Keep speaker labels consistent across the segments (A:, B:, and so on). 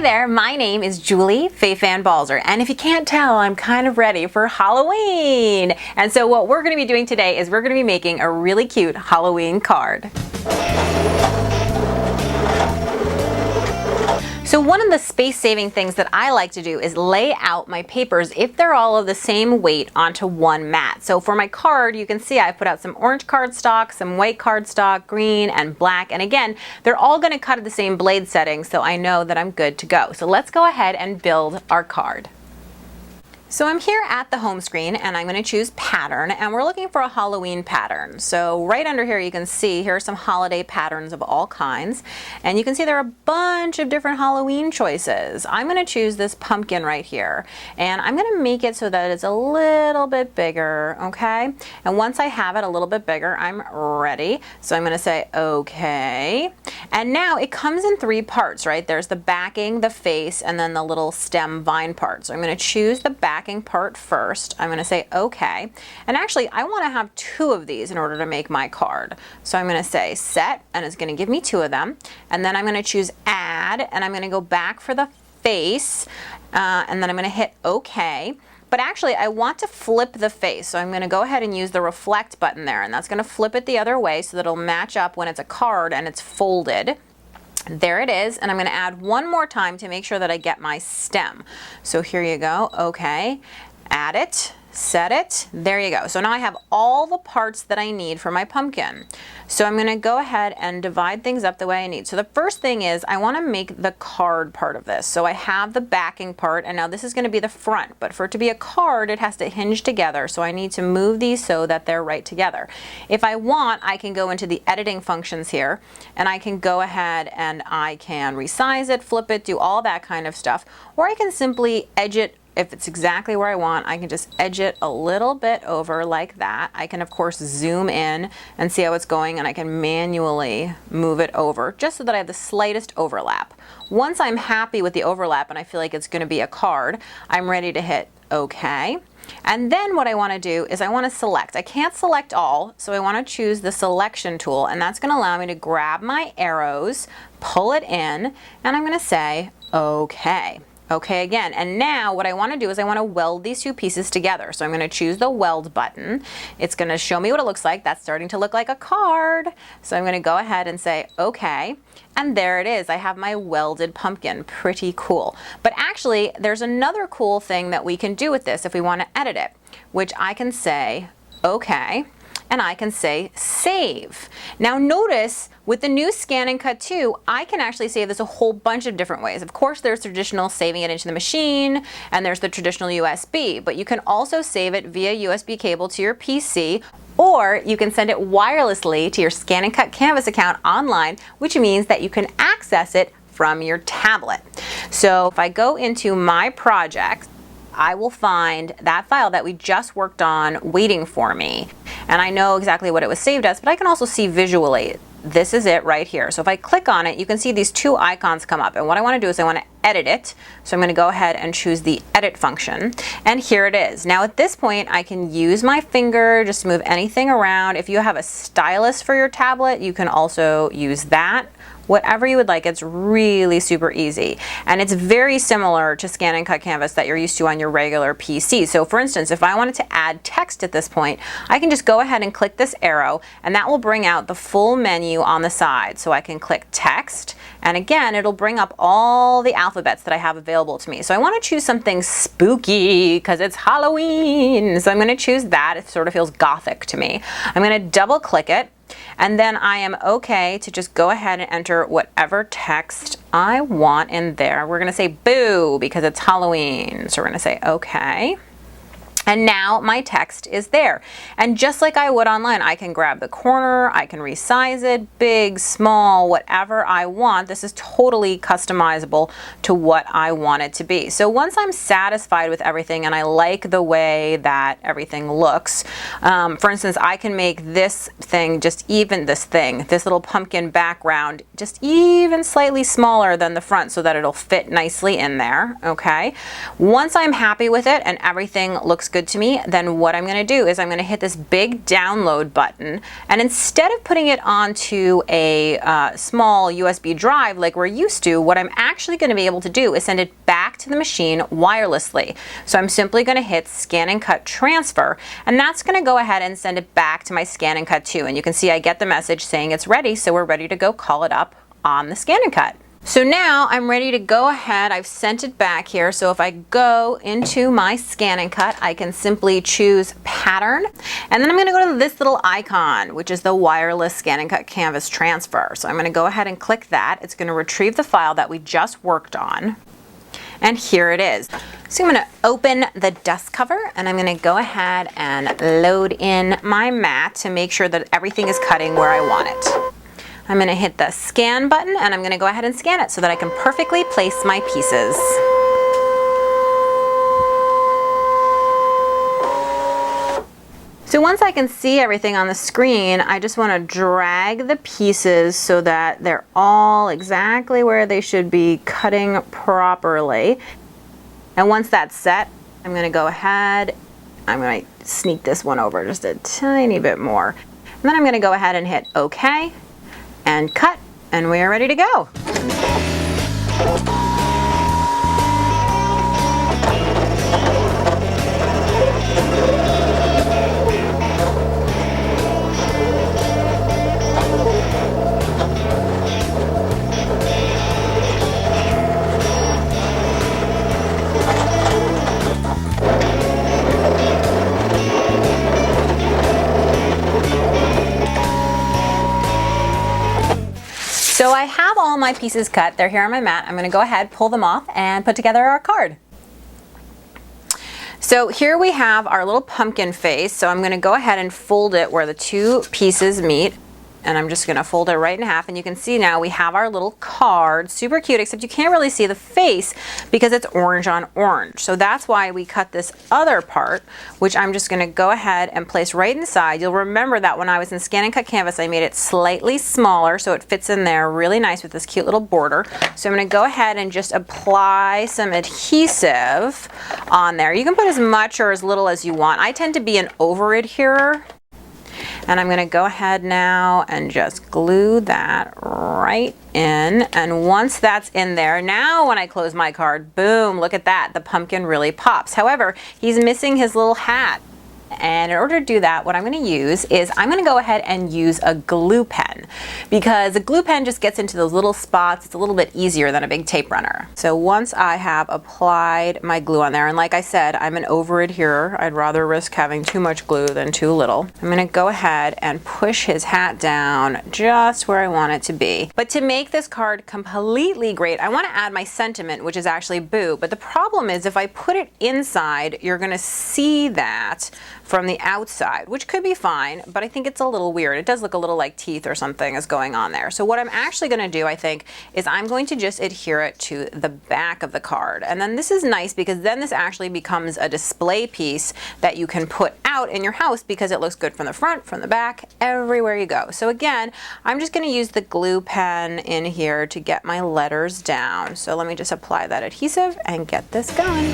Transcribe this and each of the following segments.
A: there, my name is Julie Fei-Fan Balzer, and if you can't tell, I'm kind of ready for Halloween. And so what we're going to be doing today is we're going to be making a really cute Halloween card. So one of the space-saving things that I like to do is lay out my papers, if they're all of the same weight, onto one mat. So for my card, you can see I put out some orange cardstock, some white cardstock, green and black, and again, they're all going to cut at the same blade setting, so I know that I'm good to go. So let's go ahead and build our card. So I'm here at the home screen and I'm going to choose pattern, and we're looking for a Halloween pattern. So right under here you can see here are some holiday patterns of all kinds, and you can see there are a bunch of different Halloween choices. I'm going to choose this pumpkin right here, and I'm going to make it so that it's a little bit bigger, okay? And once I have it a little bit bigger, I'm ready. So I'm going to say okay. And now it comes in three parts, right? There's the backing, the face, and then the little stem vine part. So I'm going to choose the backing part first. I'm going to say okay, and actually I want to have two of these in order to make my card. So I'm going to say set, and it's going to give me two of them, and then I'm going to choose add, and I'm going to go back for the face, and then I'm going to hit okay. But actually I want to flip the face, so I'm going to go ahead and use the reflect button there, and that's going to flip it the other way so that it'll match up when it's a card and it's folded. There it is, and I'm going to add one more time to make sure that I get my stem. So here you go, okay, add it, set it, there you go. So now I have all the parts that I need for my pumpkin. So I'm going to go ahead and divide things up the way I need. So the first thing is I want to make the card part of this. So I have the backing part, and now this is going to be the front, but for it to be a card it has to hinge together, so I need to move these so that they're right together. If I want, I can go into the editing functions here, and I can go ahead and I can resize it, flip it, do all that kind of stuff, or I can simply edge it. If it's exactly where I want, I can just edge it a little bit over like that. I can of course zoom in and see how it's going, and I can manually move it over just so that I have the slightest overlap. Once I'm happy with the overlap and I feel like it's going to be a card, I'm ready to hit OK. And then what I want to do is I want to select. I can't select all, so I want to choose the selection tool, and that's going to allow me to grab my arrows, pull it in, and I'm going to say OK. Okay again, and now what I want to do is I want to weld these two pieces together. So I'm going to choose the weld button. It's going to show me what it looks like. That's starting to look like a card. So I'm going to go ahead and say okay, and there it is. I have my welded pumpkin. Pretty cool. But actually there's another cool thing that we can do with this if we want to edit it, which I can say okay, and I can say save. Now notice with the new ScanNCut 2, I can actually save this a whole bunch of different ways. Of course there's traditional saving it into the machine, and there's the traditional USB, but you can also save it via USB cable to your PC, or you can send it wirelessly to your ScanNCut Canvas account online, which means that you can access it from your tablet. So if I go into my project, I will find that file that we just worked on waiting for me. And I know exactly what it was saved as, but I can also see visually. This is it right here. So if I click on it, you can see these two icons come up. And what I want to do is I want to edit it. So I'm going to go ahead and choose the edit function. And here it is. Now at this point, I can use my finger just to move anything around. If you have a stylus for your tablet, you can also use that. Whatever you would like. It's really super easy, and it's very similar to ScanNCut Canvas that you're used to on your regular PC. So for instance, if I wanted to add text at this point, I can just go ahead and click this arrow, and that will bring out the full menu on the side. So I can click text, and again it'll bring up all the alphabets that I have available to me. So I want to choose something spooky because it's Halloween, so I'm going to choose that. It sort of feels gothic to me. I'm going to double click it, and then I am okay to just go ahead and enter whatever text I want in there. We're going to say boo because it's Halloween. So we're going to say okay. And now my text is there. And just like I would online, I can grab the corner, I can resize it, big, small, whatever I want. This is totally customizable to what I want it to be. So once I'm satisfied with everything and I like the way that everything looks, for instance, I can make this thing, this little pumpkin background, just even slightly smaller than the front so that it'll fit nicely in there, okay? Once I'm happy with it and everything looks good to me, then what I'm going to do is I'm going to hit this big download button, and instead of putting it onto a small USB drive like we're used to, what I'm actually going to be able to do is send it back to the machine wirelessly. So I'm simply going to hit ScanNCut transfer, and that's going to go ahead and send it back to my ScanNCut 2. And you can see I get the message saying it's ready, so we're ready to go call it up on the ScanNCut. So now I'm ready to go ahead. I've sent it back here. So if I go into my ScanNCut, I can simply choose pattern. And then I'm going to go to this little icon, which is the wireless ScanNCut canvas transfer. So I'm going to go ahead and click that. It's going to retrieve the file that we just worked on. And here it is. So I'm going to open the dust cover, and I'm going to go ahead and load in my mat to make sure that everything is cutting where I want it. I'm going to hit the scan button, and I'm going to go ahead and scan it so that I can perfectly place my pieces. So once I can see everything on the screen, I just want to drag the pieces so that they're all exactly where they should be, cutting properly. And once that's set, I'm going to go ahead, I'm going to sneak this one over just a tiny bit more. And then I'm going to go ahead and hit OK. And cut, and we are ready to go. So I have all my pieces cut. They're here on my mat. I'm going to go ahead, pull them off, and put together our card. So here we have our little pumpkin face. So I'm going to go ahead and fold it where the two pieces meet. And I'm just going to fold it right in half, and you can see now we have our little card. Super cute, except you can't really see the face because it's orange on orange. So that's why we cut this other part, which I'm just going to go ahead and place right inside. You'll remember that when I was in ScanNCut Canvas, I made it slightly smaller so it fits in there really nice with this cute little border. So I'm going to go ahead and just apply some adhesive on there. You can put as much or as little as you want. I tend to be an over-adherer. And I'm going to go ahead now and just glue that right in. And once that's in there, now when I close my card, boom, look at that. The pumpkin really pops. However, he's missing his little hat. And in order to do that, what I'm going to use is I'm going to go ahead and use a glue pen, because a glue pen just gets into those little spots. It's a little bit easier than a big tape runner. So once I have applied my glue on there, and like I said, I'm an over-adherer. I'd rather risk having too much glue than too little. I'm going to go ahead and push his hat down just where I want it to be. But to make this card completely great, I want to add my sentiment, which is actually boo. But the problem is if I put it inside, you're going to see that from the outside, which could be fine, but I think it's a little weird. It does look a little like teeth or something is going on there. So what I'm actually going to do, I think, is I'm going to just adhere it to the back of the card. And then this is nice because then this actually becomes a display piece that you can put out in your house because it looks good from the front, from the back, everywhere you go. So again, I'm just going to use the glue pen in here to get my letters down. So let me just apply that adhesive and get this going.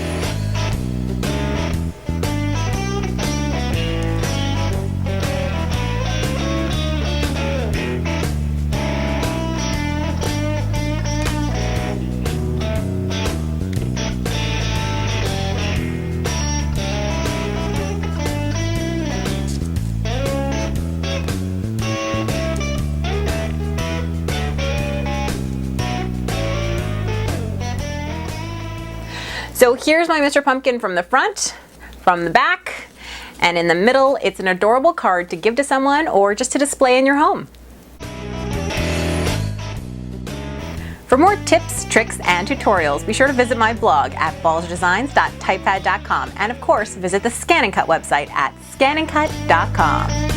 A: So here's my Mr. Pumpkin from the front, from the back, and in the middle, it's an adorable card to give to someone or just to display in your home. For more tips, tricks, and tutorials, be sure to visit my blog at balzerdesigns.typepad.com, and of course, visit the ScanNCut website at scanncut.com.